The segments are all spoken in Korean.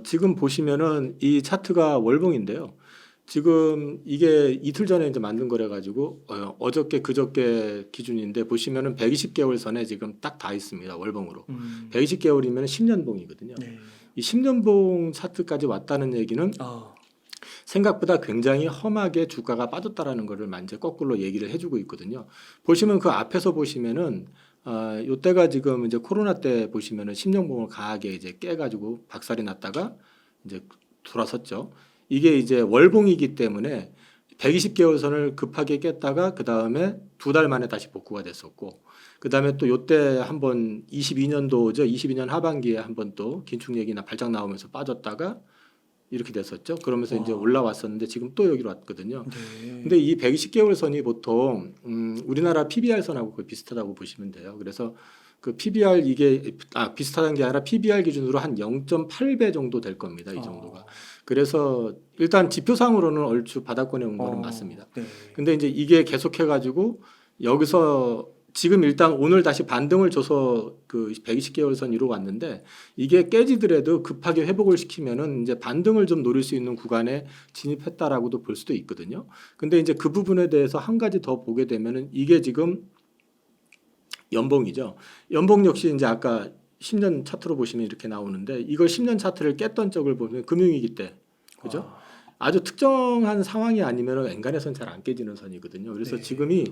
지금 보시면은 이 차트가 월봉인데요. 지금 이게 이틀 전에 이제 만든 거래 가지고 어저께 그저께 기준인데 보시면은 120개월 선에 지금 딱 다 있습니다. 월봉으로. 120개월이면 10년봉이거든요. 네. 이 10년봉 차트까지 왔다는 얘기는 아, 생각보다 굉장히 험하게 주가가 빠졌다라는 거를 이제 거꾸로 얘기를 해주고 있거든요. 보시면 그 앞에서 보시면은 요때가 지금 이제 코로나 때 보시면은 10년봉을 강하게 이제 깨가지고 박살이 났다가 이제 돌아섰죠. 이게 이제 월봉이기 때문에 120개월 선을 급하게 깼다가 그 다음에 두 달 만에 다시 복구가 됐었고, 그 다음에 또 요때 한번 22년도죠. 22년 하반기에 한번 또 긴축 얘기나 발작 나오면서 빠졌다가 이렇게 됐었죠. 그러면서 이제 와. 올라왔었는데 지금 또 여기로 왔거든요. 네. 근데 이 120개월 선이 보통 우리나라 PBR 선하고 거의 비슷하다고 보시면 돼요. 그래서 그 PBR 이게 비슷한 게 아니라 PBR 기준으로 한 0.8배 정도 될 겁니다. 이 정도가. 그래서 일단 지표상으로는 얼추 바닥권에 온 거는 맞습니다. 네. 근데 이제 이게 계속해 가지고 여기서 지금 일단 오늘 다시 반등을 줘서 그 120개월 선 위로 왔는데 이게 깨지더라도 급하게 회복을 시키면은 이제 반등을 좀 노릴 수 있는 구간에 진입했다라고도 볼 수도 있거든요. 근데 이제 그 부분에 대해서 한 가지 더 보게 되면은 이게 지금 연봉이죠. 연봉 역시 이제 아까 10년 차트로 보시면 이렇게 나오는데 이걸 10년 차트를 깼던 쪽을 보면 금융위기 때 그죠? 아주 특정한 상황이 아니면 엔간해서는 잘 안 깨지는 선이거든요. 그래서 네. 지금이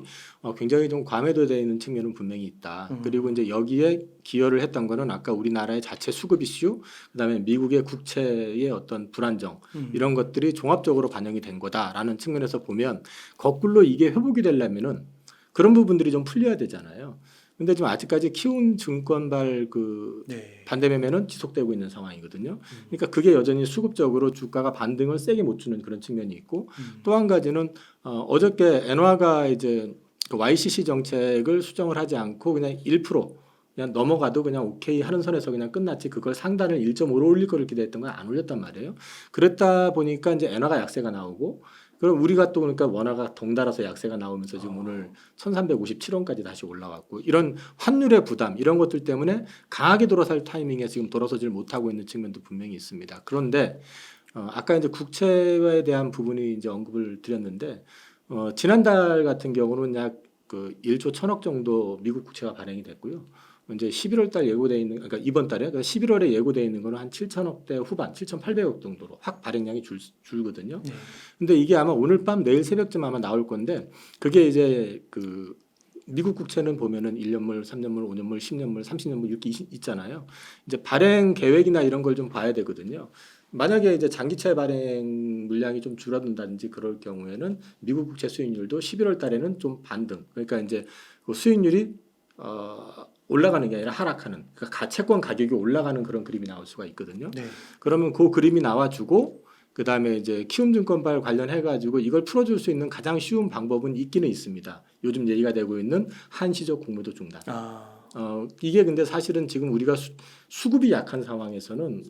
굉장히 좀 과매도되어 있는 측면은 분명히 있다. 그리고 이제 여기에 기여를 했던 거는 아까 우리나라의 자체 수급 이슈, 그다음에 미국의 국채의 어떤 불안정 이런 것들이 종합적으로 반영이 된 거다라는 측면에서 보면 거꾸로 이게 회복이 되려면은 그런 부분들이 좀 풀려야 되잖아요. 근데 지금 아직까지 키움 증권발 그 네. 반대 매매는 지속되고 있는 상황이거든요. 그러니까 그게 여전히 수급적으로 주가가 반등을 세게 못 주는 그런 측면이 있고 또 한 가지는 어저께 엔화가 이제 그 YCC 정책을 수정을 하지 않고 그냥 1% 그냥 넘어가도 그냥 오케이 하는 선에서 그냥 끝났지 그걸 상단을 1.5로 올릴 거를 기대했던 건 안 올렸단 말이에요. 그랬다 보니까 이제 엔화가 약세가 나오고 그럼 우리가 또 그러니까 원화가 덩달아서 약세가 나오면서 지금 오늘 1357원까지 다시 올라왔고 이런 환율의 부담 이런 것들 때문에 강하게 돌아설 타이밍에 지금 돌아서질 못하고 있는 측면도 분명히 있습니다. 그런데 아까 이제 국채에 대한 부분이 이제 언급을 드렸는데 지난달 같은 경우는 약 그 1조 1천억 정도 미국 국채가 발행이 됐고요. 이제 11월 달 예고돼 있는 그러니까 이번 달에 그러니까 11월에 예고돼 있는 거는 한 7천억대 후반, 7,800억 정도로 확 발행량이 줄거든요. 네. 근데 이게 아마 오늘 밤 내일 새벽쯤 아마 나올 건데 그게 이제 그 미국 국채는 보면은 1년물, 3년물, 5년물, 10년물, 30년물 이렇게 있잖아요. 이제 발행 계획이나 이런 걸 좀 봐야 되거든요. 만약에 이제 장기채 발행 물량이 좀 줄어든다든지 그럴 경우에는 미국 국채 수익률도 11월 달에는 좀 반등. 그러니까 이제 그 수익률이 올라가는 게 아니라 하락하는. 그러니까 채권 가격이 올라가는 그런 그림이 나올 수가 있거든요. 네. 그러면 그 그림이 나와주고 그 다음에 이제 키움증권발 관련해 가지고 이걸 풀어줄 수 있는 가장 쉬운 방법은 있기는 있습니다. 요즘 얘기가 되고 있는 한시적 공매도 중단. 이게 근데 사실은 지금 우리가 수급이 약한 상황에서는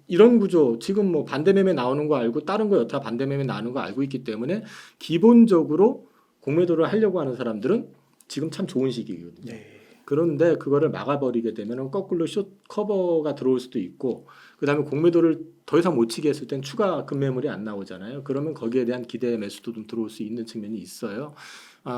이런 구조 지금 뭐 반대매매 나오는 거 알고 다른 거 여타 반대매매 나오는 거 알고 있기 때문에 기본적으로 공매도를 하려고 하는 사람들은 지금 참 좋은 시기거든요. 네. 그런데 그거를 막아버리게 되면 거꾸로 숏 커버가 들어올 수도 있고 그다음에 공매도를 더 이상 못 치게 했을 땐 추가 급매물이 안 나오잖아요. 그러면 거기에 대한 기대 매수도 좀 들어올 수 있는 측면이 있어요.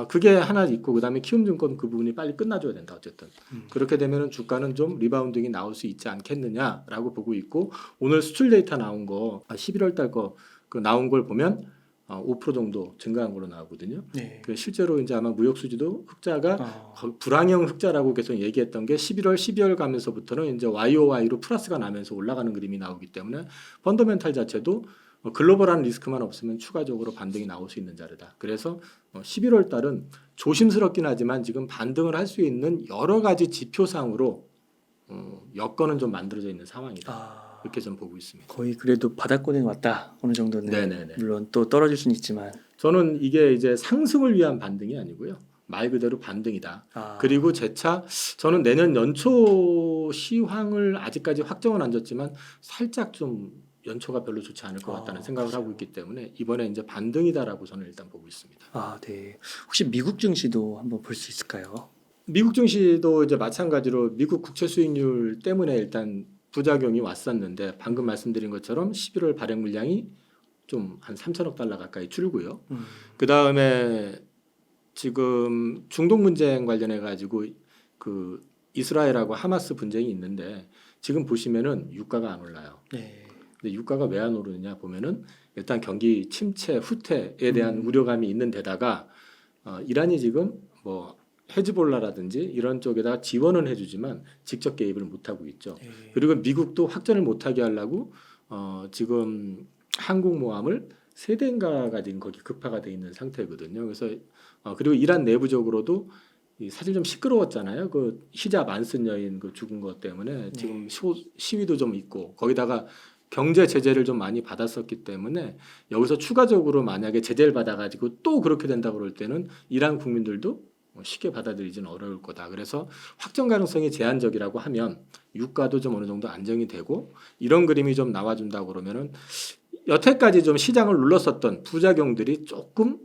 그게 하나 있고 그다음에 키움증권 그 부분이 빨리 끝나줘야 된다 어쨌든. 그렇게 되면 주가는 좀 리바운딩이 나올 수 있지 않겠느냐라고 보고 있고 오늘 수출 데이터 나온 거 11월 달 거 그 나온 걸 보면 5% 정도 증가한 걸로 나오거든요. 네. 그 실제로 이제 아마 무역 수지도 흑자가 불황형 흑자라고 계속 얘기했던 게 11월, 12월 가면서부터는 이제 YOY로 플러스가 나면서 올라가는 그림이 나오기 때문에 펀더멘탈 자체도 글로벌한 리스크만 없으면 추가적으로 반등이 나올 수 있는 자리다. 그래서 11월 달은 조심스럽긴 하지만 지금 반등을 할 수 있는 여러 가지 지표상으로 여건은 좀 만들어져 있는 상황이다. 이렇게 좀 보고 있습니다. 거의 그래도 바닥권에 왔다. 어느 정도는. 네네네. 물론 또 떨어질 수는 있지만. 저는 이게 이제 상승을 위한 반등이 아니고요. 말 그대로 반등이다. 그리고 재차 저는 내년 연초 시황을 아직까지 확정은 안 졌지만 살짝 좀 연초가 별로 좋지 않을 것 같다는 생각을 하고 있기 때문에 이번에 이제 반등이다라고 저는 일단 보고 있습니다. 네. 혹시 미국 증시도 한번 볼 수 있을까요? 미국 증시도 이제 마찬가지로 미국 국채 수익률 때문에 일단 부작용이 왔었는데 방금 말씀드린 것처럼 11월 발행 물량이 좀 한 3천억 달러 가까이 줄고요. 그 다음에 지금 중동 분쟁 관련해 가지고 그 이스라엘하고 하마스 분쟁이 있는데 지금 보시면은 유가가 안 올라요. 네. 근데 유가가 왜 안 오르느냐 보면은 일단 경기 침체 후퇴에 대한 우려감이 있는 데다가 이란이 지금 뭐 헤즈볼라라든지 이런 쪽에다 지원은 해주지만 직접 개입을 못 하고 있죠. 네. 그리고 미국도 확전을 못하게 하려고 지금 항공모함을 세 대인가가 지금 거기 급파가 돼 있는 상태거든요. 그래서 그리고 이란 내부적으로도 이 사실 좀 시끄러웠잖아요. 그 히잡 안 쓴 여인 그 죽은 것 때문에 지금 시위도 좀 있고 거기다가 경제 제재를 좀 많이 받았었기 때문에 여기서 추가적으로 만약에 제재를 받아가지고 또 그렇게 된다 그럴 때는 이란 국민들도 쉽게 받아들이지는 어려울 거다. 그래서 확정 가능성이 제한적이라고 하면 유가도 좀 어느 정도 안정이 되고 이런 그림이 좀 나와준다고 그러면은 여태까지 좀 시장을 눌렀었던 부작용들이 조금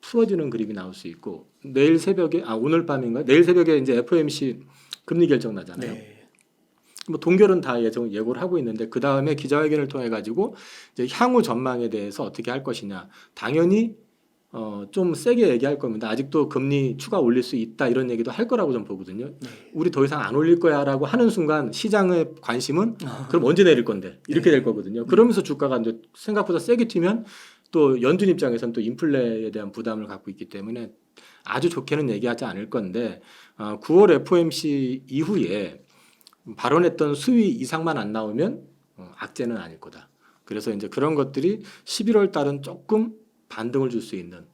풀어지는 그림이 나올 수 있고 내일 새벽에 오늘 밤인가 내일 새벽에 이제 FOMC 금리 결정 나잖아요. 네. 뭐 동결은 다 예고를 하고 있는데 그 다음에 기자회견을 통해 가지고 이제 향후 전망에 대해서 어떻게 할 것이냐 당연히 좀 세게 얘기할 겁니다. 아직도 금리 추가 올릴 수 있다 이런 얘기도 할 거라고 좀 보거든요. 네. 우리 더 이상 안 올릴 거야라고 하는 순간 시장의 관심은 그럼 언제 내릴 건데 이렇게 될 거거든요. 그러면서 주가가 이제 생각보다 세게 튀면 또 연준 입장에서는 또 인플레에 대한 부담을 갖고 있기 때문에 아주 좋게는 얘기하지 않을 건데 9월 FOMC 이후에 발언했던 수위 이상만 안 나오면 악재는 아닐 거다. 그래서 이제 그런 것들이 11월 달은 조금 반등을 줄 수 있는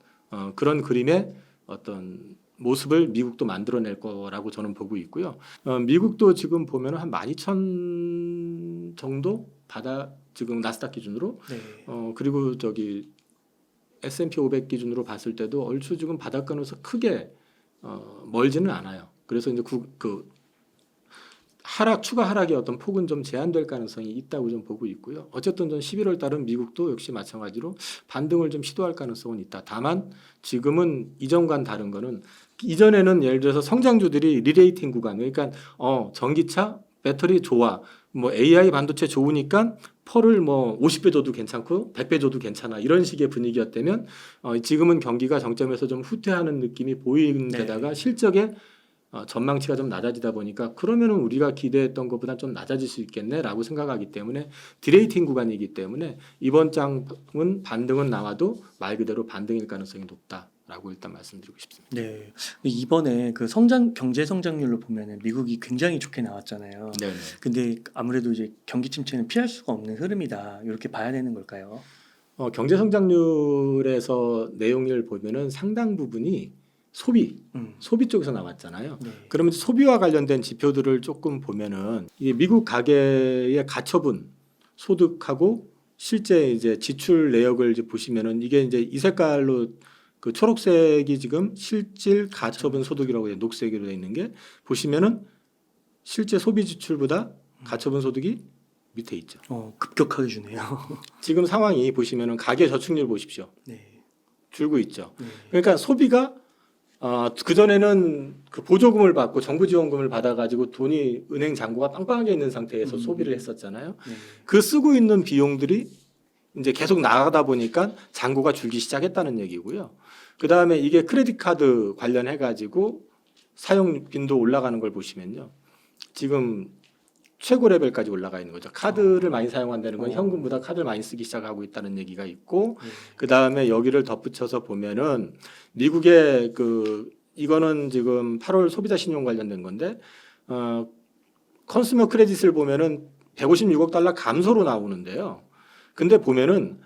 그런 그림의 어떤 모습을 미국도 만들어낼 거라고 저는 보고 있고요. 미국도 지금 보면 한 12,000 정도 지금 나스닥 기준으로 네. 그리고 저기 S&P 500 기준으로 봤을 때도 얼추 지금 바닥권에서 크게 멀지는 않아요. 그래서 이제 그 추가 하락의 어떤 폭은 좀 제한될 가능성이 있다고 좀 보고 있고요. 어쨌든 전 11월 달은 미국도 역시 마찬가지로 반등을 좀 시도할 가능성은 있다. 다만 지금은 이전과는 다른 거는 이전에는 예를 들어서 성장주들이 리레이팅 구간 그러니까 전기차 배터리 좋아 뭐 AI 반도체 좋으니까 펄을 뭐 50배 줘도 괜찮고 100배 줘도 괜찮아 이런 식의 분위기였다면 지금은 경기가 정점에서 좀 후퇴하는 느낌이 보이는 데다가 실적에 전망치가 좀 낮아지다 보니까 그러면은 우리가 기대했던 것보다 좀 낮아질 수 있겠네라고 생각하기 때문에 디레이팅 구간이기 때문에 이번 장은 반등은 나와도 말 그대로 반등일 가능성이 높다라고 일단 말씀드리고 싶습니다. 네. 이번에 그 경제 성장률로 보면은 미국이 굉장히 좋게 나왔잖아요. 네. 근데 아무래도 이제 경기 침체는 피할 수가 없는 흐름이다. 이렇게 봐야 되는 걸까요? 경제 성장률에서 내용을 보면은 상당 부분이 소비 쪽에서 나왔잖아요. 네. 그러면 소비와 관련된 지표들을 조금 보면은 이 미국 가계의 가처분 소득하고 실제 이제 지출 내역을 이제 보시면은 이게 이제 이 색깔로 그 초록색이 지금 실질 가처분 소득이라고 해요. 녹색으로 되어 있는 게 보시면은 실제 소비 지출보다 가처분 소득이 밑에 있죠. 급격하게 주네요. 지금 상황이 보시면은 가계 저축률 보십시오. 네. 줄고 있죠. 네. 그러니까 소비가 그전에는 그 보조금을 받고 정부 지원금을 받아가지고 돈이 은행 잔고가 빵빵하게 있는 상태에서 소비를 했었잖아요. 네. 그 쓰고 있는 비용들이 이제 계속 나가다 보니까 잔고가 줄기 시작했다는 얘기고요. 그 다음에 이게 크레딧 카드 관련해가지고 사용 빈도 올라가는 걸 보시면요. 지금 최고 레벨까지 올라가 있는 거죠. 카드를 많이 사용한다는 건 현금보다 카드를 많이 쓰기 시작하고 있다는 얘기가 있고 그 다음에 여기를 덧붙여서 보면은 미국의 이거는 지금 8월 소비자 신용 관련된 건데 컨슈머 크레딧을 보면은 156억 달러 감소로 나오는데요. 근데 보면은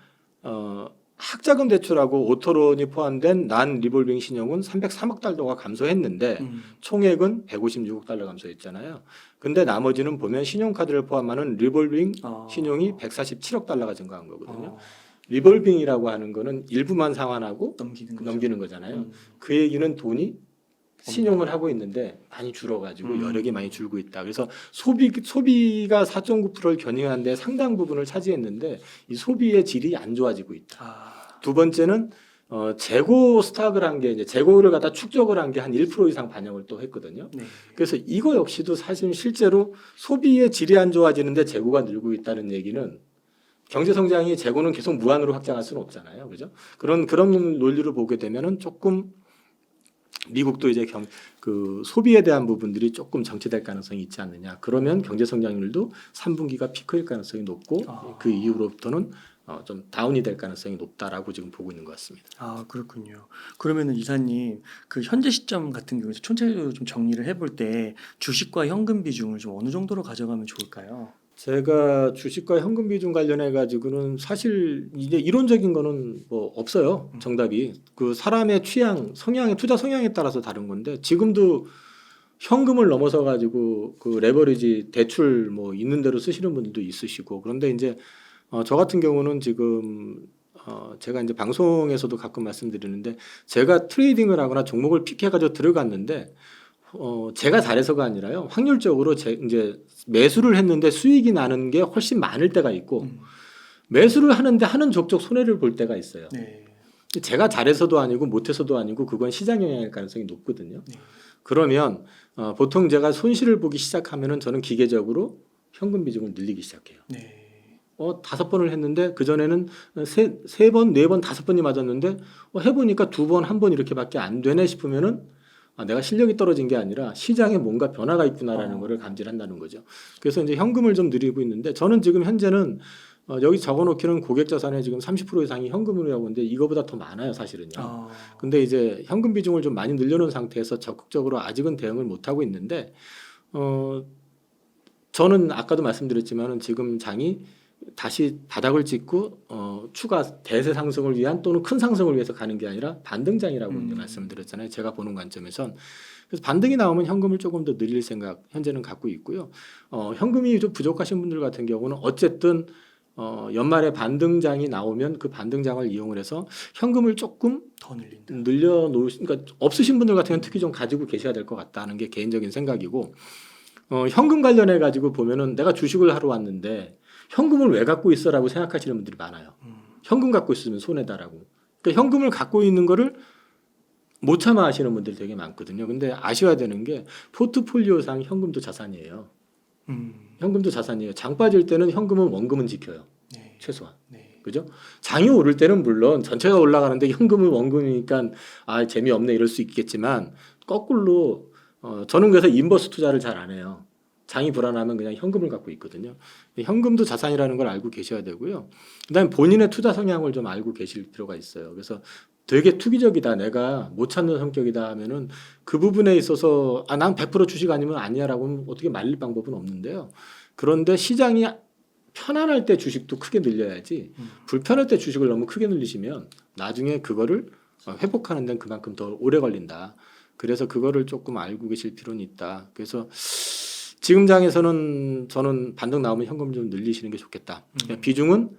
학자금 대출하고 오토론이 포함된 난 리볼빙 신용은 303억 달러가 감소했는데 총액은 156억 달러 감소했잖아요. 근데 나머지는 보면 신용카드를 포함하는 리볼빙 신용이 147억 달러가 증가한 거거든요. 리볼빙이라고 하는 거는 일부만 상환하고 넘기는 거잖아요. 그 얘기는 돈이 신용을 하고 있는데 많이 줄어가지고 여력이 많이 줄고 있다. 그래서 소비가 4.9%를 견인하는데 상당 부분을 차지했는데 이 소비의 질이 안 좋아지고 있다. 두 번째는 재고 스탁을 한 게 이제 재고를 갖다 축적을 한 게 한 1% 이상 반영을 또 했거든요. 네. 그래서 이거 역시도 사실 실제로 소비의 질이 안 좋아지는데 재고가 늘고 있다는 얘기는 경제 성장이 재고는 계속 무한으로 확장할 수는 없잖아요. 그죠? 그런 논리를 보게 되면은 조금 미국도 이제 그 소비에 대한 부분들이 조금 정체될 가능성이 있지 않느냐. 그러면 경제 성장률도 3분기가 피크일 가능성이 높고 그 이후로부터는 좀 다운이 될 가능성이 높다라고 지금 보고 있는 것 같습니다. 아 그렇군요. 그러면은 이사님 그 현재 시점 같은 경우에서 총체적으로 좀 정리를 해볼 때 주식과 현금 비중을 좀 어느 정도로 가져가면 좋을까요? 제가 주식과 현금 비중 관련해 가지고는 사실 이제 이론적인 거는 뭐 없어요. 정답이. 그 사람의 취향, 성향의 투자 성향에 따라서 다른 건데 지금도 현금을 넘어서 가지고 그 레버리지 대출 뭐 있는 대로 쓰시는 분들도 있으시고 그런데 이제 저 같은 경우는 지금 제가 이제 방송에서도 가끔 말씀드리는데 제가 트레이딩을 하거나 종목을 픽해 가지고 들어갔는데 제가 잘해서가 아니라요. 확률적으로 이제 매수를 했는데 수익이 나는 게 훨씬 많을 때가 있고 매수를 하는데 하는 족족 손해를 볼 때가 있어요. 네. 제가 잘해서도 아니고 못해서도 아니고 그건 시장 영향일 가능성이 높거든요. 네. 그러면 보통 제가 손실을 보기 시작하면은 저는 기계적으로 현금 비중을 늘리기 시작해요. 네. 5번을 했는데 그 전에는 세 번, 네 번, 5번이 맞았는데 해보니까 2번, 1번 이렇게밖에 안 되네 싶으면은 내가 실력이 떨어진 게 아니라 시장에 뭔가 변화가 있구나라는 거를 감지한다는 거죠. 그래서 이제 현금을 좀 늘리고 있는데 저는 지금 현재는 여기 적어놓기는 고객 자산의 지금 30% 이상이 현금으로 하고 있는데 이거보다 더 많아요, 사실은요. 근데 이제 현금 비중을 좀 많이 늘려놓은 상태에서 적극적으로 아직은 대응을 못 하고 있는데 저는 아까도 말씀드렸지만은 지금 장이 다시 바닥을 찍고 추가 대세 상승을 위한 또는 큰 상승을 위해서 가는 게 아니라 반등장이라고 이제 말씀을 드렸잖아요. 제가 보는 관점에선. 그래서 반등이 나오면 현금을 조금 더 늘릴 생각 현재는 갖고 있고요. 현금이 좀 부족하신 분들 같은 경우는 어쨌든 연말에 반등장이 나오면 그 반등장을 이용을 해서 현금을 조금 더 늘린다. 그러니까 없으신 분들 같은 경우는 특히 좀 가지고 계셔야 될 것 같다는 게 개인적인 생각이고 현금 관련해 가지고 보면은 내가 주식을 하러 왔는데 현금을 왜 갖고 있어라고 생각하시는 분들이 많아요. 현금 갖고 있으면 손해다라고. 그러니까 현금을 갖고 있는 거를 못 참아 하시는 분들이 되게 많거든요. 근데 아셔야 되는 게 포트폴리오상 현금도 자산이에요. 현금도 자산이에요. 장 빠질 때는 현금은 원금은 지켜요. 네. 최소한. 네. 그죠? 장이 오를 때는 물론 전체가 올라가는데 현금은 원금이니까 재미없네 이럴 수 있겠지만 거꾸로 저는 그래서 인버스 투자를 잘 안 해요. 장이 불안하면 그냥 현금을 갖고 있거든요. 현금도 자산이라는 걸 알고 계셔야 되고요. 그다음에 본인의 투자 성향을 좀 알고 계실 필요가 있어요. 그래서 되게 투기적이다, 내가 못 찾는 성격이다 하면은 그 부분에 있어서 난 100% 주식 아니면 아니야라고 하면 어떻게 말릴 방법은 없는데요. 그런데 시장이 편안할 때 주식도 크게 늘려야지 불편할 때 주식을 너무 크게 늘리시면 나중에 그거를 회복하는 데는 그만큼 더 오래 걸린다. 그래서 그거를 조금 알고 계실 필요는 있다. 그래서 지금 장에서는 저는 반등 나오면 현금 좀 늘리시는 게 좋겠다. 비중은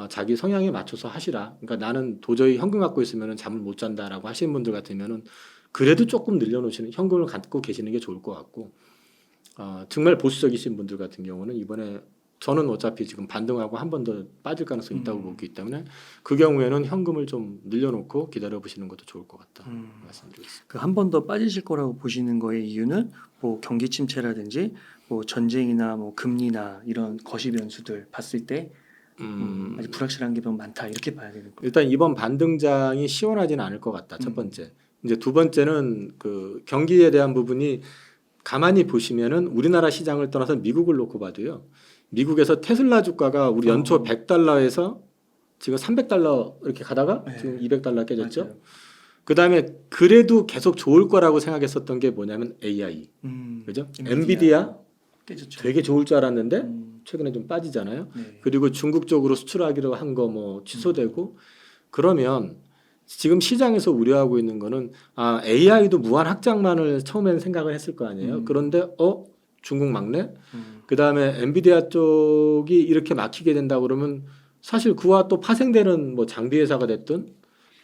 자기 성향에 맞춰서 하시라. 그러니까 나는 도저히 현금 갖고 있으면 잠을 못 잔다라고 하시는 분들 같으면은 그래도 조금 늘려놓으시는 현금을 갖고 계시는 게 좋을 것 같고 정말 보수적이신 분들 같은 경우는 이번에 저는 어차피 지금 반등하고 한 번 더 빠질 가능성이 있다고 보기 때문에 그 경우에는 현금을 좀 늘려놓고 기다려 보시는 것도 좋을 것 같다 말씀드리겠습니다. 그 한 번 더 빠지실 거라고 보시는 거의 이유는 뭐 경기 침체라든지 뭐 전쟁이나 뭐 금리나 이런 거시 변수들 봤을 때 아직 불확실한 게 너무 많다 이렇게 봐야 되는 거예요. 일단 이번 반등장이 시원하지는 않을 것 같다. 첫 번째. 이제 두 번째는 그 경기에 대한 부분이 가만히 보시면은 우리나라 시장을 떠나서 미국을 놓고 봐도요. 미국에서 테슬라 주가가 우리 연초 100달러에서 지금 300달러 이렇게 가다가 지금 200달러 깨졌죠. 맞아요. 그다음에 그래도 계속 좋을 거라고 생각했었던 게 뭐냐면 AI. 그죠? 엔비디아 깨졌죠. 되게 좋을 줄 알았는데 최근에 좀 빠지잖아요. 네. 그리고 중국 쪽으로 수출하기로 한 거 뭐 취소되고 그러면 지금 시장에서 우려하고 있는 거는 AI도 무한 확장만을 처음에는 생각을 했을 거 아니에요. 그런데 중국 막내 그다음에 엔비디아 쪽이 이렇게 막히게 된다 그러면 사실 그와 또 파생되는 뭐 장비 회사가 됐든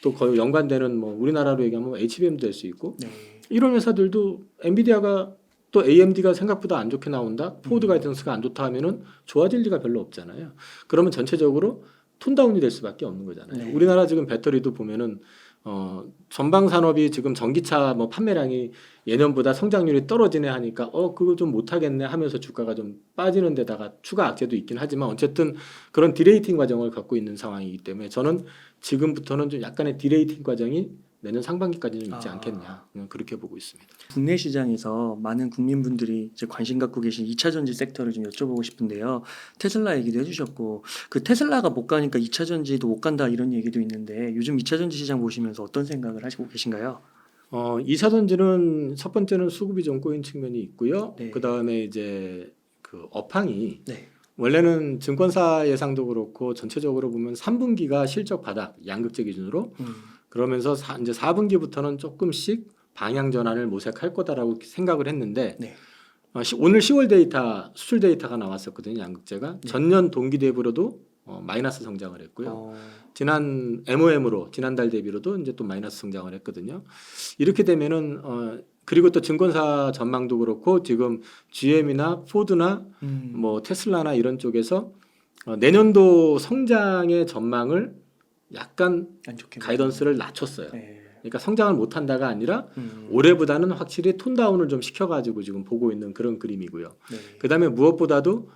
또 거의 연관되는 뭐 우리나라로 얘기하면 HBM도 될 수 있고 네. 이런 회사들도 엔비디아가 또 AMD가 생각보다 안 좋게 나온다. 포드 가이던스가 안 좋다 하면은 좋아질 리가 별로 없잖아요. 그러면 전체적으로 톤다운이 될 수밖에 없는 거잖아요. 네. 우리나라 지금 배터리도 보면은 전방 산업이 지금 전기차 뭐 판매량이 예년보다 성장률이 떨어지네 하니까 그거 좀 못하겠네 하면서 주가가 좀 빠지는 데다가 추가 악재도 있긴 하지만 어쨌든 그런 디레이팅 과정을 갖고 있는 상황이기 때문에 저는 지금부터는 좀 약간의 디레이팅 과정이 내년 상반기까지는 있지 않겠냐 그렇게 보고 있습니다. 국내 시장에서 많은 국민분들이 이제 관심 갖고 계신 2차 전지 섹터를 좀 여쭤보고 싶은데요. 테슬라 얘기도 해주셨고 그 테슬라가 못 가니까 2차 전지도 못 간다 이런 얘기도 있는데 요즘 2차 전지 시장 보시면서 어떤 생각을 하시고 계신가요? 2차 전지는 첫 번째는 수급이 좀 꼬인 측면이 있고요. 네. 그 다음에 이제 그 업황이 네. 원래는 증권사 예상도 그렇고 전체적으로 보면 3분기가 실적 바닥 양극재 기준으로 그러면서 이제 4분기부터는 조금씩 방향 전환을 모색할 거다라고 생각을 했는데 네. 오늘 10월 데이터 수출 데이터가 나왔었거든요. 양극재가 네. 전년 동기 대비로도 마이너스 성장을 했고요. 지난 MOM으로 지난달 대비로도 이제 또 마이너스 성장을 했거든요. 이렇게 되면은 그리고 또 증권사 전망도 그렇고 지금 GM이나 포드나 뭐 테슬라나 이런 쪽에서 내년도 성장의 전망을 약간 안 좋게 가이던스를 낮췄어요. 네. 그러니까 성장을 못한다가 아니라 올해보다는 확실히 톤다운을 좀 시켜가지고 지금 보고 있는 그런 그림이고요. 네. 그다음에 무엇보다도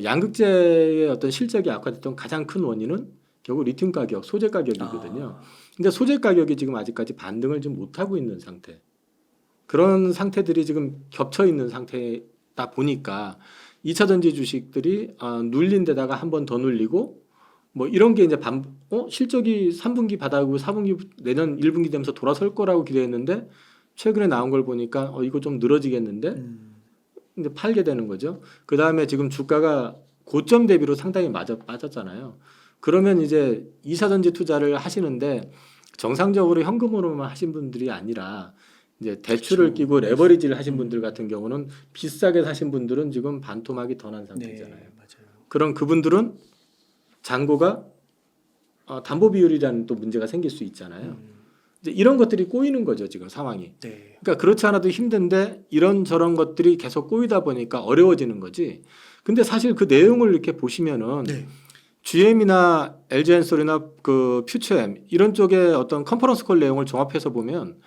양극재의 어떤 실적이 악화됐던 가장 큰 원인은 결국 리튬 가격, 소재 가격이거든요. 근데 소재 가격이 지금 아직까지 반등을 좀 못하고 있는 상태. 그런 상태들이 지금 겹쳐 있는 상태다 보니까 2차 전지 주식들이 눌린 데다가 한 번 더 눌리고 뭐 이런 게 이제 실적이 3분기 바닥이고 4분기 내년 1분기 되면서 돌아설 거라고 기대했는데 최근에 나온 걸 보니까 이거 좀 늘어지겠는데 근데 팔게 되는 거죠. 그 다음에 지금 주가가 고점 대비로 상당히 빠졌잖아요. 그러면 이제 2차 전지 투자를 하시는데 정상적으로 현금으로만 하신 분들이 아니라 이제 대출을 그렇죠. 끼고 레버리지를 하신 분들 같은 경우는 비싸게 사신 분들은 지금 반토막이 더 난 상태잖아요. 네, 맞아요. 그럼 그분들은 잔고가 담보 비율이라는 또 문제가 생길 수 있잖아요. 이제 이런 것들이 꼬이는 거죠 지금 상황이. 네. 그러니까 그렇지 않아도 힘든데 이런 저런 것들이 계속 꼬이다 보니까 어려워지는 거지. 근데 사실 그 내용을 이렇게 보시면은 네. GM이나 LG엔솔이나 그 퓨처엠 이런 쪽의 어떤 컨퍼런스 콜 내용을 종합해서 보면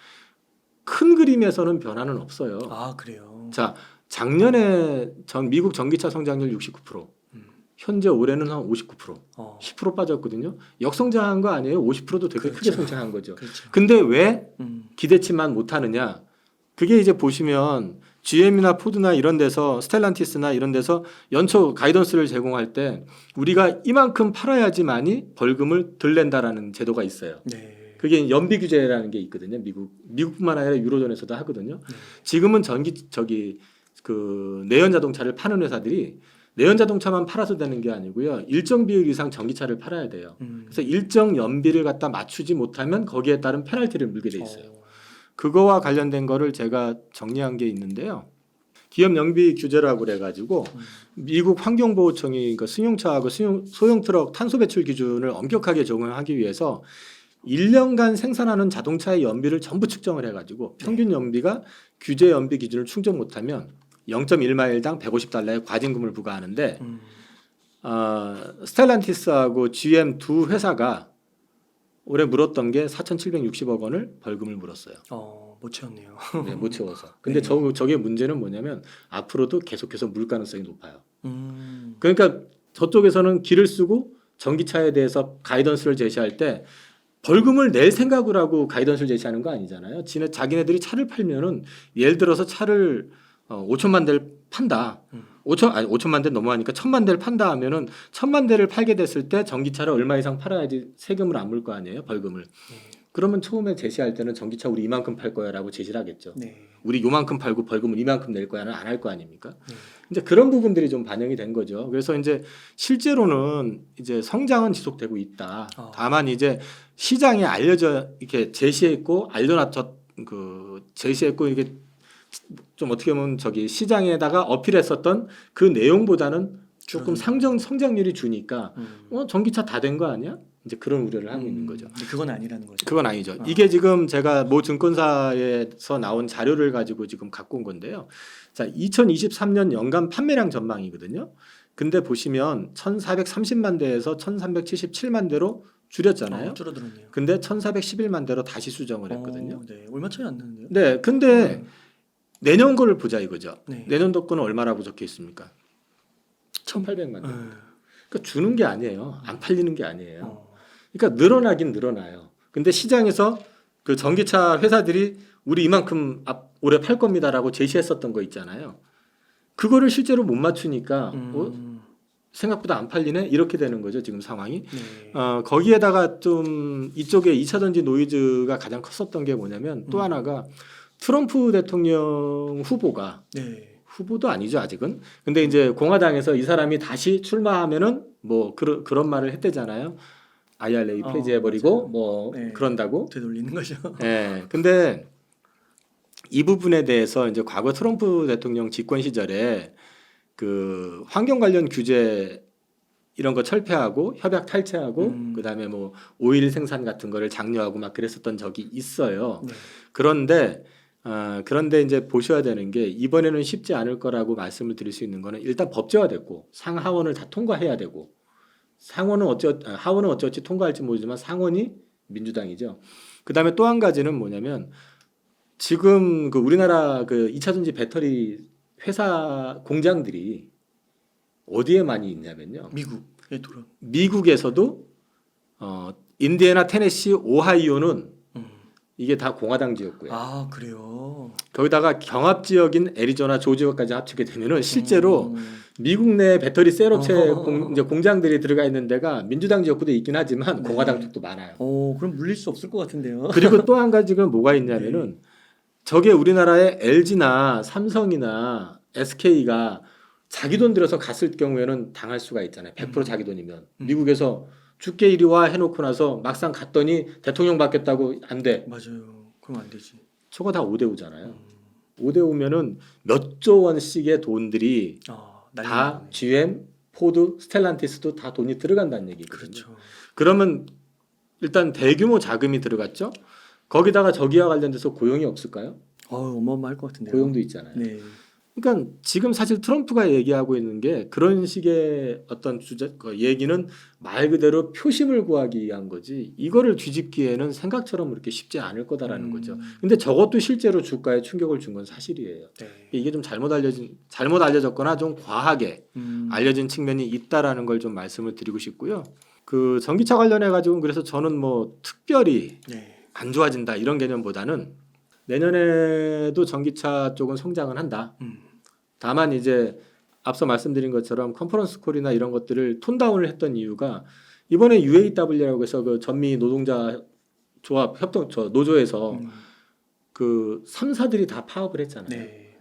큰 그림에서는 변화는 없어요. 그래요. 자, 작년에 미국 전기차 성장률 69%, 현재 올해는 한 59%, 10% 빠졌거든요. 역성장한 거 아니에요? 50%도 되게 그렇죠. 크게 성장한 거죠. 그렇죠. 근데 왜 기대치만 못하느냐? 그게 이제 보시면 GM이나 포드나 이런 데서 스텔란티스나 이런 데서 연초 가이던스를 제공할 때 우리가 이만큼 팔아야지만이 벌금을 덜 낸다라는 제도가 있어요. 네. 그게 연비 규제라는 게 있거든요. 미국뿐만 아니라 유로존에서도 하거든요. 지금은 내연 자동차를 파는 회사들이 내연 자동차만 팔아서 되는 게 아니고요. 일정 비율 이상 전기차를 팔아야 돼요. 그래서 일정 연비를 갖다 맞추지 못하면 거기에 따른 페널티를 물게 돼 있어요. 그거와 관련된 거를 제가 정리한 게 있는데요. 기업 연비 규제라고 그래가지고 미국 환경보호청이 그 승용차하고 소형 트럭 탄소 배출 기준을 엄격하게 적용하기 위해서 1년간 생산하는 자동차의 연비를 전부 측정을 해가지고 평균 연비가 규제 연비 기준을 충족 못하면 0.1마일당 150달러의 과징금을 부과하는데 스텔란티스하고 GM 두 회사가 올해 물었던 게 4,760억 원을 벌금을 물었어요. 못 채웠네요. 네, 못 채워서. 근데 네. 저게 문제는 뭐냐면 앞으로도 계속해서 물 가능성이 높아요. 그러니까 저쪽에서는 길을 쓰고 전기차에 대해서 가이던스를 제시할 때 벌금을 낼 생각을 하고 가이던스를 제시하는 거 아니잖아요. 자기네들이 차를 팔면은 예를 들어서 차를 5천만 대를 판다. 5천만 대 넘어가니까 1,000만 대를 판다 하면은 1,000만 대를 팔게 됐을 때 전기차를 얼마 이상 팔아야지 세금을 안 물 거 아니에요, 벌금을. 그러면 처음에 제시할 때는 전기차 우리 이만큼 팔 거야라고 제시를 하겠죠. 네. 우리 요만큼 팔고 벌금은 이만큼 낼 거야는 안 할 거 아닙니까? 이제 그런 부분들이 좀 반영이 된 거죠. 그래서 이제 실제로는 이제 성장은 지속되고 있다. 다만 이제 시장에 이렇게 제시했고 제시했고 이게 좀 어떻게 보면 시장에다가 어필했었던 그 내용보다는 조금 성장률이 주니까 전기차 다 된 거 아니야? 이제 그런 우려를 하고 있는 거죠. 그건 아니라는 거죠. 그건 아니죠. 이게 지금 제가 모 증권사에서 나온 자료를 가지고 지금 갖고 온 건데요. 자, 2023년 연간 판매량 전망이거든요. 근데 보시면 1,430만 대에서 1,377만 대로 줄였잖아요. 줄어들었네요. 근데 1,411만 대로 다시 수정을 했거든요. 네, 얼마 차이 안 나는데요? 네, 근데 내년 거를 보자 이거죠. 네. 내년도 거는 얼마라고 적혀 있습니까? 1,800만 대. 그러니까 주는 게 아니에요. 안 팔리는 게 아니에요. 그러니까 늘어나긴 늘어나요. 근데 시장에서 그 전기차 회사들이 우리 이만큼 올해 팔 겁니다라고 제시했었던 거 있잖아요. 그거를 실제로 못 맞추니까 생각보다 안 팔리네 이렇게 되는 거죠 지금 상황이. 네. 거기에다가 좀 이쪽에 2차 전지 노이즈가 가장 컸었던 게 뭐냐면 또 하나가 트럼프 대통령 후보가 네. 후보도 아니죠 아직은. 근데 이제 공화당에서 이 사람이 다시 출마하면은 뭐 그런 말을 했대잖아요. IRA 폐지해버리고 맞아요. 뭐 네. 그런다고. 되돌리는 거죠. 예. 근데 이 부분에 대해서 이제 과거 트럼프 대통령 집권 시절에 그 환경 관련 규제 이런 거 철폐하고 협약 탈퇴하고 그다음에 뭐 오일 생산 같은 거를 장려하고 막 그랬었던 적이 있어요. 네. 그런데 이제 보셔야 되는 게 이번에는 쉽지 않을 거라고 말씀을 드릴 수 있는 거는 일단 법제화됐고 상하원을 다 통과해야 되고 하원은 어찌어찌 통과할지 모르지만 상원이 민주당이죠. 그다음에 또 한 가지는 뭐냐면 지금 그 우리나라 그 2차 전지 배터리 회사 공장들이 어디에 많이 있냐면요. 미국에 돌아. 미국에서도 인디애나, 테네시, 오하이오는 이게 다 공화당 지역구예요. 아, 그래요. 거기다가 경합 지역인 애리조나, 조지아까지 합치게 되면은 실제로 미국 내 배터리 셀 업체 이제 공장들이 들어가 있는 데가 민주당 지역구도 있긴 하지만 네. 공화당 쪽도 많아요. 그럼 물릴 수 없을 것 같은데요. 그리고 또 한 가지가 뭐가 있냐면은 저게 우리나라의 LG나 삼성이나 SK가 자기 돈 들여서 갔을 경우에는 당할 수가 있잖아요. 100% 자기 돈이면. 미국에서 죽게 이리 와 해놓고 나서 막상 갔더니 대통령 바뀌었다고 안 돼. 맞아요. 그럼 안 되지. 저거 다 5대 5잖아요. 5대 5면은 몇 조 원씩의 돈들이 난리 다 나네. GM, 포드, 스텔란티스도 다 돈이 들어간다는 얘기거든요. 그렇죠. 그러면 일단 대규모 자금이 들어갔죠. 거기다가 저기와 관련돼서 고용이 없을까요? 어마어마할 것 같은데요. 고용도 있잖아요. 네. 그러니까 지금 사실 트럼프가 얘기하고 있는 게 그런 식의 어떤 얘기는 말 그대로 표심을 구하기 위한 거지 이거를 뒤집기에는 생각처럼 그렇게 쉽지 않을 거다라는 거죠. 근데 저것도 실제로 주가에 충격을 준 건 사실이에요. 네. 이게 좀 잘못 알려졌거나 좀 과하게 알려진 측면이 있다라는 걸 좀 말씀을 드리고 싶고요. 그 전기차 관련해 가지고 그래서 저는 뭐 특별히 네. 안 좋아진다 이런 개념보다는 내년에도 전기차 쪽은 성장은 한다. 다만 이제 앞서 말씀드린 것처럼 컨퍼런스 콜이나 이런 것들을 톤다운을 했던 이유가 이번에 UAW라고 해서 그 전미 노동자 조합 협동 노조에서 그 3사들이 다 파업을 했잖아요. 네.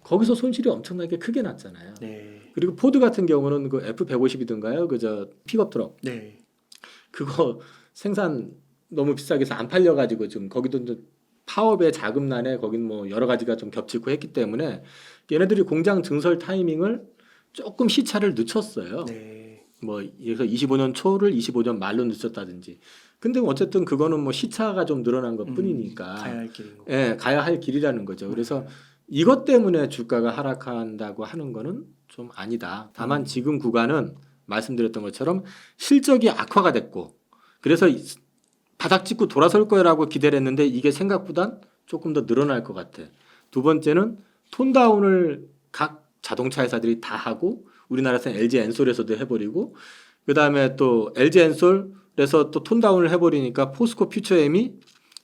거기서 손실이 엄청나게 크게 났잖아요. 네. 그리고 포드 같은 경우는 그 F150이든가요, 그저 픽업 트럭 네. 그거 생산 너무 비싸게 해서 안 팔려가지고 지금 거기도 좀 파업의 자금난에 거긴 뭐 여러 가지가 좀 겹치고 했기 때문에 얘네들이 공장 증설 타이밍을 조금 시차를 늦췄어요. 네. 뭐 그래서 25년 초를 25년 말로 늦췄다든지. 근데 어쨌든 그거는 뭐 시차가 좀 늘어난 것뿐이니까 가야 할 길인 거. 예, 가야 할 길이라는 거죠. 그래서 이것 때문에 주가가 하락한다고 하는 거는 좀 아니다. 다만 지금 구간은 말씀드렸던 것처럼 실적이 악화가 됐고 그래서 바닥 찍고 돌아설 거라고 기대를 했는데 이게 생각보단 조금 더 늘어날 것 같아. 두 번째는 톤다운을 각 자동차 회사들이 다 하고 우리나라에서는 LG 엔솔에서도 해버리고 그 다음에 또 LG 엔솔에서 또 톤다운을 해버리니까 포스코 퓨처엠이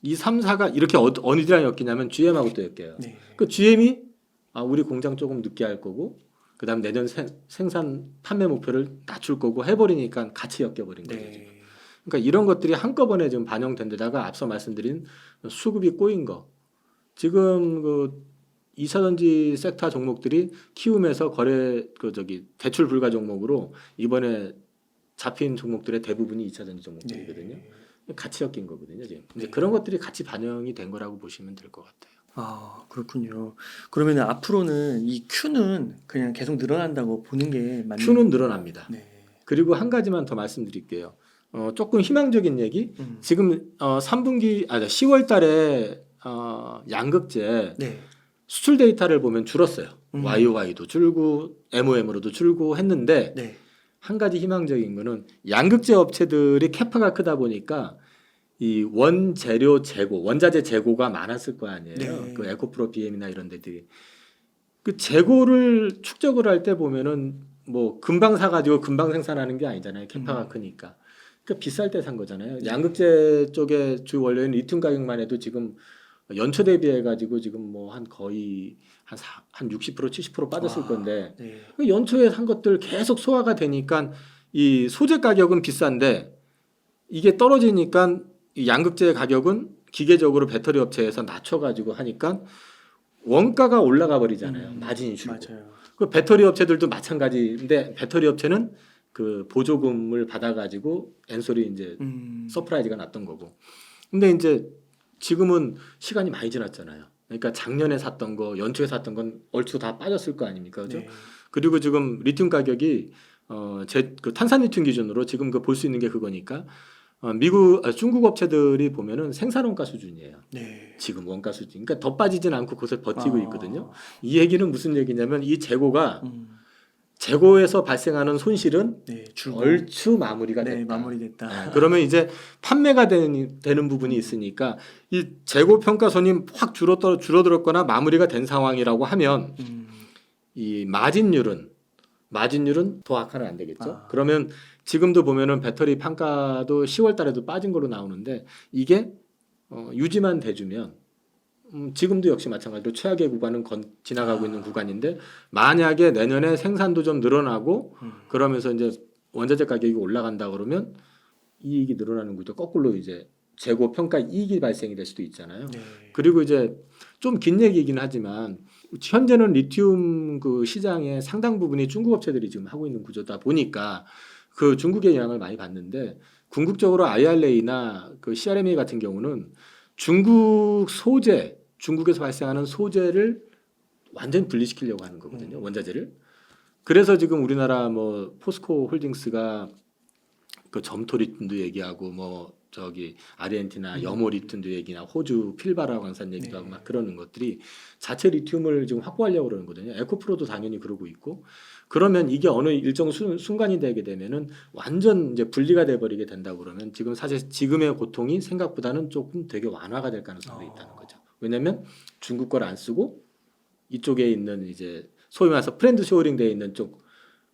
이 3사가 이렇게 어디랑 엮이냐면 GM하고 또 엮여요. 네. 그 GM이 우리 공장 조금 늦게 할 거고 그 다음 내년 생산 판매 목표를 낮출 거고 해버리니까 같이 엮여버린 거죠. 네. 그러니까 이런 것들이 한꺼번에 지금 반영된 데다가 앞서 말씀드린 수급이 꼬인 거. 지금 그 2차 전지 섹터 종목들이 키움에서 대출 불가 종목으로 이번에 잡힌 종목들의 대부분이 2차 전지 종목들이거든요. 네. 같이 엮인 거거든요, 지금. 이제 네. 그런 것들이 같이 반영이 된 거라고 보시면 될 것 같아요. 그렇군요. 그러면 앞으로는 이 Q는 그냥 계속 늘어난다고 보는 게 맞나요? Q는 늘어납니다. 네. 그리고 한 가지만 더 말씀드릴게요. 조금 희망적인 얘기. 지금 10월 달에 양극재 네. 수출 데이터를 보면 줄었어요. 음. YOY도 줄고 MOM으로도 줄고 했는데 네. 한 가지 희망적인 거는 양극재 업체들이 캐파가 크다 보니까 이 원재료 재고, 원자재 재고가 많았을 거 아니에요. 네. 그 에코프로 BM이나 이런 데들이 그 재고를 축적을 할 때 보면은 뭐 금방 사가지고 금방 생산하는 게 아니잖아요. 캐파가 크니까. 그러니까 비쌀 때 산 거잖아요. 양극재 쪽의 주 원료인 리튬 가격만 해도 지금 연초 대비해 가지고 지금 뭐 한 거의 한 60% 70% 빠졌을 건데 네. 그 연초에 산 것들 계속 소화가 되니까 이 소재 가격은 비싼데 이게 떨어지니까 이 양극재 가격은 기계적으로 배터리 업체에서 낮춰가지고 하니까 원가가 올라가 버리잖아요. 마진이 줄고. 맞아요. 그 배터리 업체들도 마찬가지인데 배터리 업체는 그 보조금을 받아가지고 엔솔이 이제 서프라이즈가 났던 거고. 근데 이제 지금은 시간이 많이 지났잖아요. 그러니까 작년에 샀던 거, 연초에 샀던 건 얼추 다 빠졌을 거 아닙니까, 그죠? 네. 그리고 지금 리튬 가격이 그 탄산 리튬 기준으로 지금 그 볼 수 있는 게 그거니까 중국 업체들이 보면은 생산 원가 수준이에요. 네. 지금 원가 수준. 그러니까 더 빠지진 않고 그것을 버티고 아. 있거든요. 이 얘기는 무슨 얘기냐면 이 재고가 음. 재고에서 발생하는 손실은 네. 줄고. 얼추 마무리가 됐다. 네, 마무리됐다. 네, 그러면 이제 판매가 되는 부분이 있으니까 이 재고 평가손이 확 줄어들었거나 마무리가 된 상황이라고 하면 이 마진율은 더 악화는 안 되겠죠. 아. 그러면 지금도 보면은 배터리 판가도 10월 달에도 빠진 걸로 나오는데 이게 유지만 돼주면 지금도 역시 마찬가지로 최악의 구간은 지나가고 있는 구간인데 만약에 내년에 생산도 좀 늘어나고 그러면서 이제 원자재 가격이 올라간다 그러면 이익이 늘어나는 거죠. 거꾸로 이제 재고 평가 이익이 발생이 될 수도 있잖아요. 네. 그리고 이제 좀 긴 얘기이긴 하지만 현재는 리튬 그 시장의 상당 부분이 중국 업체들이 지금 하고 있는 구조다 보니까 그 중국의 영향을 많이 받는데 궁극적으로 IRA나 그 CRMA 같은 경우는 중국에서 발생하는 소재를 완전히 분리시키려고 하는 거거든요. 원자재를. 그래서 지금 우리나라 뭐 포스코 홀딩스가 그 점토 리튬도 얘기하고 뭐 저기 아르헨티나 여모 리튬도 얘기나 호주 필바라 광산 얘기도 하고 막 그러는 것들이 자체 리튬을 지금 확보하려고 그러는 거거든요. 에코프로도 당연히 그러고 있고 그러면 이게 어느 일정 순간이 되게 되면은 완전 이제 분리가 돼 버리게 된다 그러면 지금 사실 지금의 고통이 생각보다는 조금 되게 완화가 될 가능성도 있다는 거죠. 왜냐하면 중국 걸 안 쓰고 이쪽에 있는 이제 소위 말해서 프렌드 쇼어링 돼 있는 쪽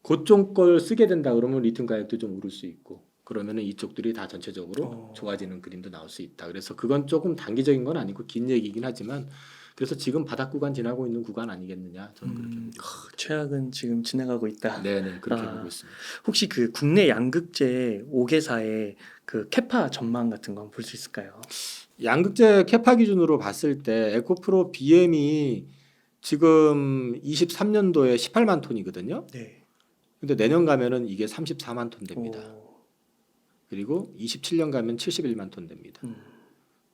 그쪽 걸 쓰게 된다 그러면 리튬 가격도 좀 오를 수 있고 그러면은 이쪽들이 다 전체적으로 좋아지는 그림도 나올 수 있다. 그래서 그건 조금 단기적인 건 아니고 긴 얘기긴 하지만 그래서 지금 바닥 구간 지나고 있는 구간 아니겠느냐 저는 그렇게 보고 있습니다. 최악은 지금 지나가고 있다. 네네 그렇게 보고 있습니다. 혹시 그 국내 양극재 5개사의 그 캐파 전망 같은 거 볼 수 있을까요? 양극재 캐파 기준으로 봤을 때 에코프로 BM이 지금 23년도에 18만 톤이거든요. 네. 근데 내년 가면은 이게 34만 톤 됩니다. 오. 그리고 27년 가면 71만 톤 됩니다.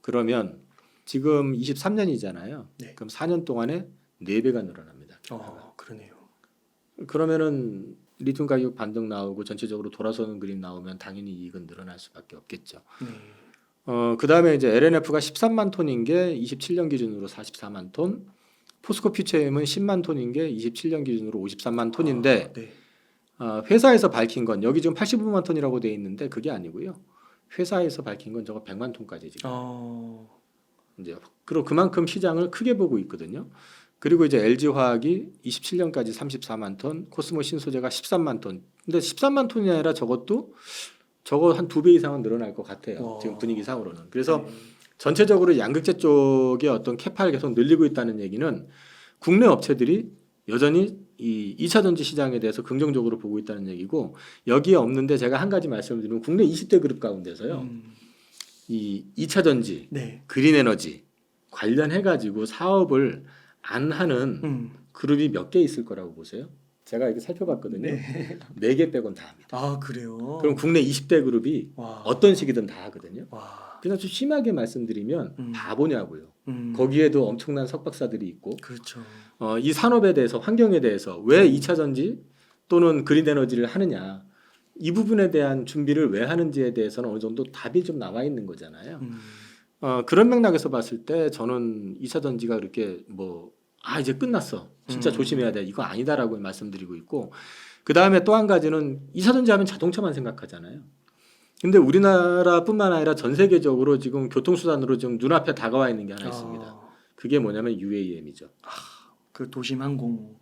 그러면 지금 23년이잖아요. 네. 그럼 4년 동안에 4배가 늘어납니다. 그러네요. 그러면은 리튬 가격 반등 나오고 전체적으로 돌아서는 그림 나오면 당연히 이익은 늘어날 수밖에 없겠죠. 네. 그다음에 이제 LNF가 13만 톤인 게 27년 기준으로 44만 톤, 포스코 퓨처엠은 10만 톤인 게 27년 기준으로 53만 톤인데 네. 회사에서 밝힌 건 여기 지금 85만 톤이라고 돼 있는데 그게 아니고요. 회사에서 밝힌 건 저거 100만 톤까지 지금. 이제 그리고 그만큼 시장을 크게 보고 있거든요. 그리고 이제 LG화학이 27년까지 34만 톤, 코스모 신소재가 13만 톤. 근데 13만 톤이 아니라 저거 한 2배 이상은 늘어날 것 같아요. 지금 분위기상으로는. 그래서 전체적으로 양극재 쪽의 어떤 캐파를 계속 늘리고 있다는 얘기는 국내 업체들이 여전히 이 2차 전지 시장에 대해서 긍정적으로 보고 있다는 얘기고 여기에 없는데 제가 한 가지 말씀을 드리면 국내 20대 그룹 가운데서요. 이 2차 전지, 네. 그린 에너지 관련해 가지고 사업을 안 하는 그룹이 몇 개 있을 거라고 보세요? 제가 이렇게 살펴봤거든요. 네. 4개 빼곤 다 합니다. 아, 그래요? 그럼 국내 20대 그룹이 와. 어떤 식이든 다 하거든요. 와. 그냥 좀 심하게 말씀드리면 바보냐고요. 음. 거기에도 엄청난 석박사들이 있고 그렇죠. 이 산업에 대해서 환경에 대해서 왜 2차 전지 또는 그린 에너지를 하느냐 이 부분에 대한 준비를 왜 하는지에 대해서는 어느 정도 답이 좀 나와 있는 거잖아요. 그런 맥락에서 봤을 때 저는 2차 전지가 그렇게 뭐 이제 끝났어. 진짜 음. 조심해야 돼. 이거 아니다라고 말씀드리고 있고 그 다음에 또 한 가지는 2차전지 하면 자동차만 생각하잖아요. 근데 우리나라뿐만 아니라 전 세계적으로 지금 교통수단으로 좀 눈앞에 다가와 있는 게 하나 있습니다. 그게 뭐냐면 UAM이죠. 그 도심 항공.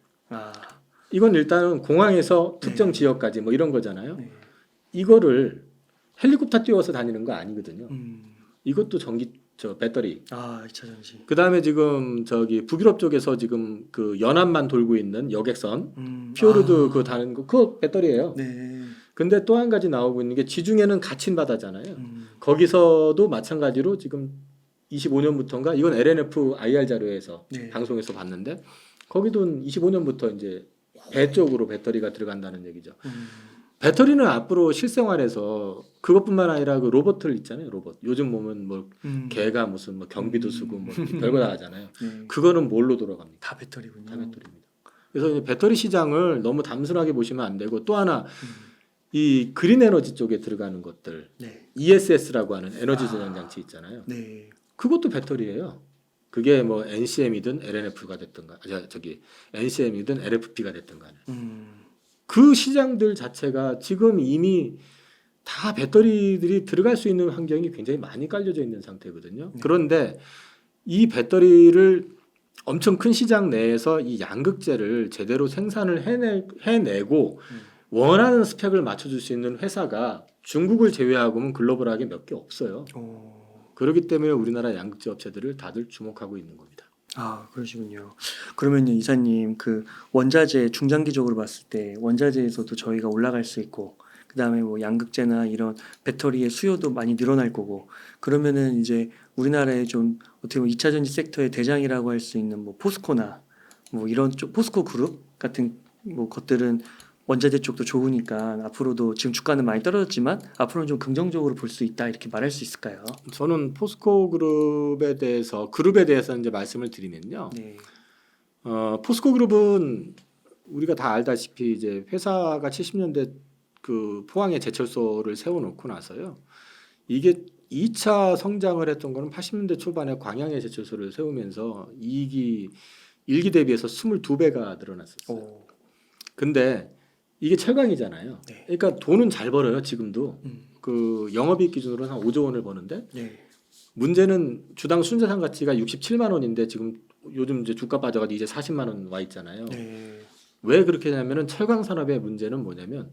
이건 일단은 공항에서 특정 네. 지역까지 뭐 이런 거잖아요. 네. 이거를 헬리콥터 띄워서 다니는 거 아니거든요. 음. 이것도 배터리. 2차전지. 그 다음에 지금 저기 북유럽 쪽에서 지금 그 연안만 돌고 있는 여객선 피오르드 그 다는 거 그거 배터리예요. 네. 근데 또 한 가지 나오고 있는 게 지중해는 갇힌 바다잖아요. 거기서도 마찬가지로 지금 25년부터인가 이건 LNF IR 자료에서 네. 방송에서 봤는데 거기도 25년부터 이제 배 쪽으로 배터리가 들어간다는 얘기죠. 배터리는 앞으로 실생활에서 그것뿐만 아니라 그 로봇들 있잖아요. 로봇. 요즘 보면 뭐 개가 무슨 뭐 경비도 쓰고 뭐 별거 다 하잖아요. 네. 그거는 뭘로 돌아갑니까? 다 배터리군요. 다 배터리입니다. 그래서 이제 배터리 시장을 너무 단순하게 보시면 안 되고 또 하나 이 그린 에너지 쪽에 들어가는 것들 네. ESS라고 하는 에너지 저장 장치 있잖아요. 네. 그것도 배터리예요. 그게 뭐 NCM이든 LNF가 됐든가, NCM이든 LFP가 됐든가. 그 시장들 자체가 지금 이미 다 배터리들이 들어갈 수 있는 환경이 굉장히 많이 깔려져 있는 상태거든요. 네. 그런데 이 배터리를 엄청 큰 시장 내에서 이 양극재를 제대로 생산을 해내고 원하는 스펙을 맞춰줄 수 있는 회사가 중국을 제외하고는 글로벌하게 몇 개 없어요. 그렇기 때문에 우리나라 양극재 업체들을 다들 주목하고 있는 겁니다. 그러시군요. 그러면요, 이사님, 그 원자재 중장기적으로 봤을 때 원자재에서도 저희가 올라갈 수 있고, 그 다음에 뭐 양극재나 이런 배터리의 수요도 많이 늘어날 거고, 그러면은 이제 우리나라의 좀 어떻게 보면 2차 전지 섹터의 대장이라고 할 수 있는 뭐 포스코나 뭐 이런 쪽 포스코 그룹 같은 뭐 것들은 원자재 쪽도 좋으니까 앞으로도 지금 주가는 많이 떨어졌지만 앞으로는 좀 긍정적으로 볼 수 있다 이렇게 말할 수 있을까요? 저는 포스코 그룹에 대해서 이제 말씀을 드리면요. 네. 포스코 그룹은 우리가 다 알다시피 이제 회사가 70년대 그 포항에 제철소를 세워놓고 나서요. 이게 2차 성장을 했던 거는 80년대 초반에 광양에 제철소를 세우면서 이익이 1기 대비해서 22배가 늘어났었어요. 근데 이게 철강이잖아요. 네. 그러니까 돈은 잘 벌어요. 지금도. 그 영업이익 기준으로는 한 5조 원을 버는데 네. 문제는 주당 순자산 가치가 67만 원인데 지금 요즘 이제 주가 빠져가지고 이제 40만 원 와 있잖아요. 네. 왜 그렇게 하냐면은 철강 산업의 문제는 뭐냐면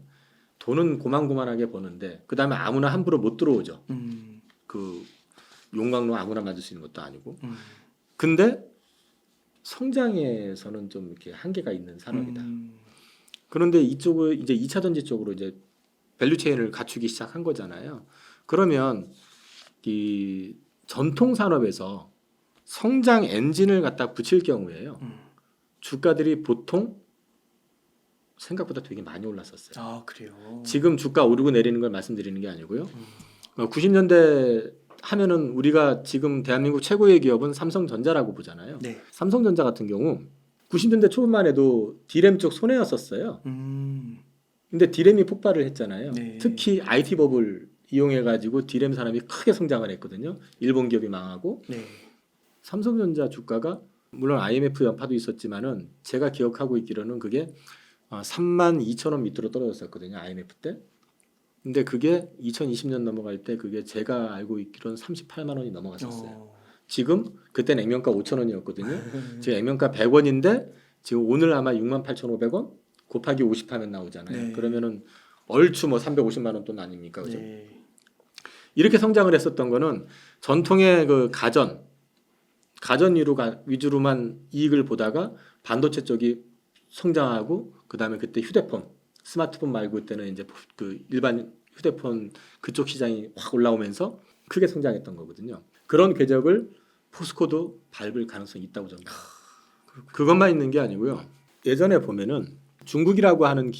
돈은 고만고만하게 버는데 그 다음에 아무나 함부로 못 들어오죠. 그 용광로 아무나 만들 수 있는 것도 아니고. 근데 성장에서는 좀 이렇게 한계가 있는 산업이다. 그런데 이쪽을 이제 2차 전지 쪽으로 이제 밸류 체인을 갖추기 시작한 거잖아요. 그러면 이 전통 산업에서 성장 엔진을 갖다 붙일 경우에요. 주가들이 보통 생각보다 되게 많이 올랐었어요. 그래요. 지금 주가 오르고 내리는 걸 말씀드리는 게 아니고요. 90년대 하면은 우리가 지금 대한민국 최고의 기업은 삼성전자라고 보잖아요. 네. 삼성전자 같은 경우 90년대 초반만 해도 D램 쪽 손해였었어요. 근데 D램이 폭발을 했잖아요. 네. 특히 IT 버블 이용해 가지고 D램 산업이 크게 성장을 했거든요. 일본 기업이 망하고 네. 삼성전자 주가가 물론 IMF 여파도 있었지만은 제가 기억하고 있기로는 그게 32,000원 밑으로 떨어졌었거든요. IMF 때. 근데 그게 2020년 넘어갈 때 그게 제가 알고 있기로는 38만 원이 넘어갔었어요. 지금 그때는 액면가 5,000원이었거든요. 지금 액면가 100원인데 지금 오늘 아마 68,500원 곱하기 50 하면 나오잖아요. 네. 그러면은 얼추 뭐 350만 원 돈 아닙니까? 그죠? 네. 이렇게 성장을 했었던 거는 전통의 그 가전 위주로만 이익을 보다가 반도체 쪽이 성장하고 그다음에 그때 휴대폰, 스마트폰 말고 그때는 이제 그 일반 휴대폰 그쪽 시장이 확 올라오면서 크게 성장했던 거거든요. 그런 궤적을 포스코도 밟을 가능성이 있다고 저는 봐요. 그것만 있는 게 아니고요. 예전에 보면은 중국이라고 하는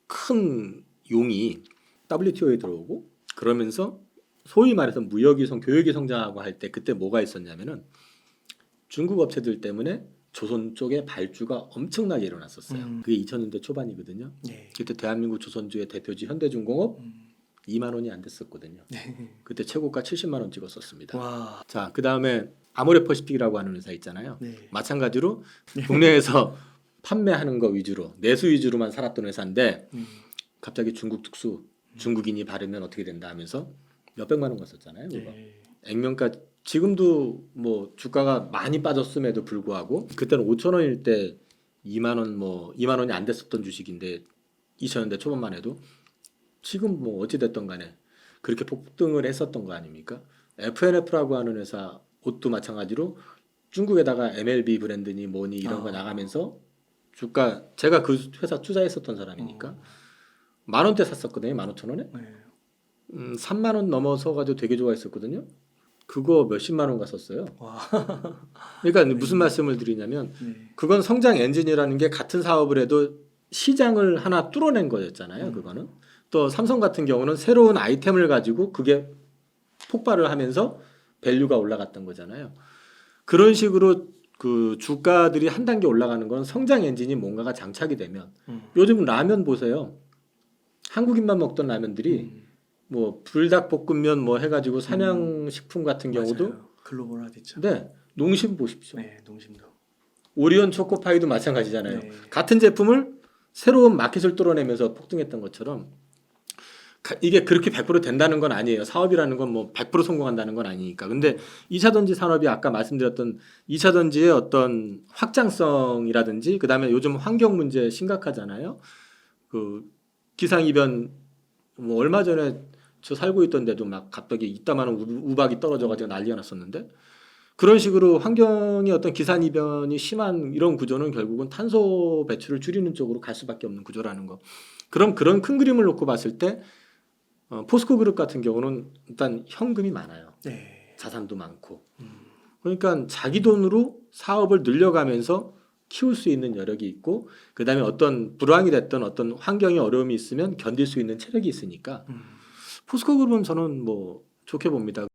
큰 용이 WTO에 들어오고 그러면서 소위 말해서 교역이 성장하고 할 때 그때 뭐가 있었냐면은 중국 업체들 때문에 조선 쪽에 발주가 엄청나게 일어났었어요. 그게 2000년대 초반이거든요. 네. 그때 대한민국 조선주의 대표지 현대중공업 2만 원이 안 됐었거든요. 네. 그때 최고가 70만 원 찍었었습니다. 와. 자, 그다음에 아모레퍼시픽이라고 하는 회사 있잖아요. 네. 마찬가지로 국내에서 판매하는 거 위주로 내수 위주로만 살았던 회사인데 갑자기 중국 특수 중국인이 바르면 어떻게 된다 하면서 몇백만 원 갔었잖아요. 그거. 네. 액면가 지금도 뭐 주가가 많이 빠졌음에도 불구하고 그때는 5천 원일 때 2만 원 뭐 2만 원이 안 됐었던 주식인데 2000년대 초반만 해도 지금 뭐 어찌 됐던 간에 그렇게 폭등을 했었던 거 아닙니까? FNF라고 하는 회사 옷도 마찬가지로 중국에다가 MLB 브랜드니 뭐니 이런 거 나가면서 주가 제가 그 회사 투자했었던 사람이니까 10,000원대 샀었거든요. 15,000원에. 네. 3만 원 넘어서 가지고 되게 좋아했었거든요. 그거 몇십만 원 갔었어요. 와. 그러니까 무슨 말씀을 드리냐면 네. 그건 성장 엔진이라는 게 같은 사업을 해도 시장을 하나 뚫어낸 거였잖아요. 그거는 또 삼성 같은 경우는 새로운 아이템을 가지고 그게 폭발을 하면서 밸류가 올라갔던 거잖아요. 그런 식으로 그 주가들이 한 단계 올라가는 건 성장 엔진이 뭔가가 장착이 되면 요즘 라면 보세요. 한국인만 먹던 라면들이 뭐 불닭볶음면 뭐 해가지고 삼양식품 같은 경우도 맞아요. 글로벌화됐죠. 네 농심 보십시오. 네, 농심도. 오리온 초코파이도 마찬가지잖아요. 네. 같은 제품을 새로운 마켓을 뚫어내면서 폭등했던 것처럼 이게 그렇게 100% 된다는 건 아니에요. 사업이라는 건 뭐 100% 성공한다는 건 아니니까. 근데 2차 전지 산업이 아까 말씀드렸던 2차 전지의 어떤 확장성이라든지 그다음에 요즘 환경 문제 심각하잖아요. 그 기상이변 뭐 얼마 전에 저 살고 있던 데도 막 갑자기 이따만한 우박이 떨어져가지고 난리가 났었는데 그런 식으로 환경의 어떤 기상이변이 심한 이런 구조는 결국은 탄소 배출을 줄이는 쪽으로 갈 수밖에 없는 구조라는 거. 그럼 그런 큰 그림을 놓고 봤을 때 포스코 그룹 같은 경우는 일단 현금이 많아요. 네. 자산도 많고. 그러니까 자기 돈으로 사업을 늘려가면서 키울 수 있는 여력이 있고 그다음에 어떤 불황이 됐던 어떤 환경의 어려움이 있으면 견딜 수 있는 체력이 있으니까 포스코 그룹은 저는 뭐 좋게 봅니다.